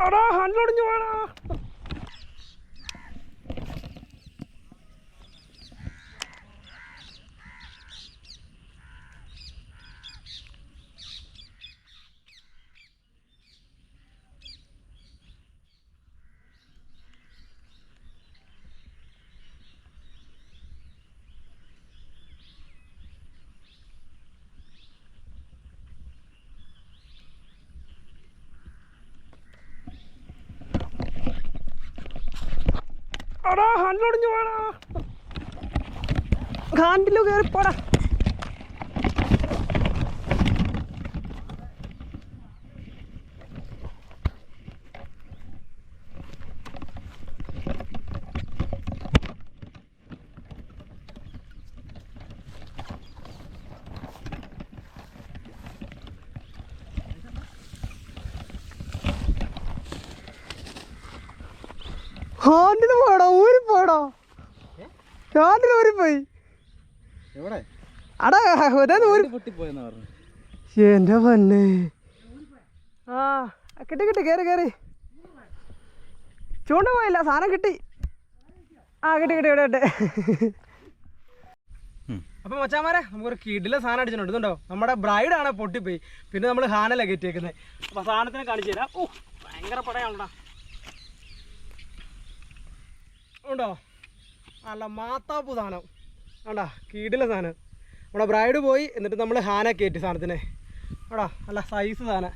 അടാ ഹാൻഡിലൊടിഞ്ഞു പോടാ. അടാ ഹാൻഡിലൊടിഞ്ഞു പോടാ. ഹാൻഡിൽ കയറിപ്പോടാ. ഹാൻഡിൽ പോടാ, ഊരിപ്പോടാ. ഹാൻഡിൽ ഊരിപ്പോയി. അടാ എന്റെ പൊന്നെ. ആ കിട്ടി കിട്ടി, കയറി കയറി. ചൂണ്ട പോയില്ല, സാധനം കിട്ടി. ആ കിട്ടി കിട്ടി, ഇവിടെ ഇട്ട്. അപ്പം മച്ചാമാരെ നമുക്കൊരു കിടില സാധനം അടിച്ചിട്ടുണ്ട്. ഇതുണ്ടോ, നമ്മുടെ ബ്രൈഡാണ് പൊട്ടിപ്പോയി. പിന്നെ നമ്മൾ ഹാനല്ല കയറ്റിയേക്കുന്നത്. അപ്പം സാധനത്തിനെ കാണിച്ചു തരാം. ഓ ഭയങ്കര പടയാണോടാ. ഉണ്ടോ, നല്ല മാത്താപ്പൂ സാധനം. ആണ്ടാ കിടില സാധനം. നമ്മുടെ ബ്രൈഡ് പോയി, എന്നിട്ട് നമ്മൾ ഹാന കയറ്റി സാധനത്തിനെ. ആടാ നല്ല സൈസ് സാധനം.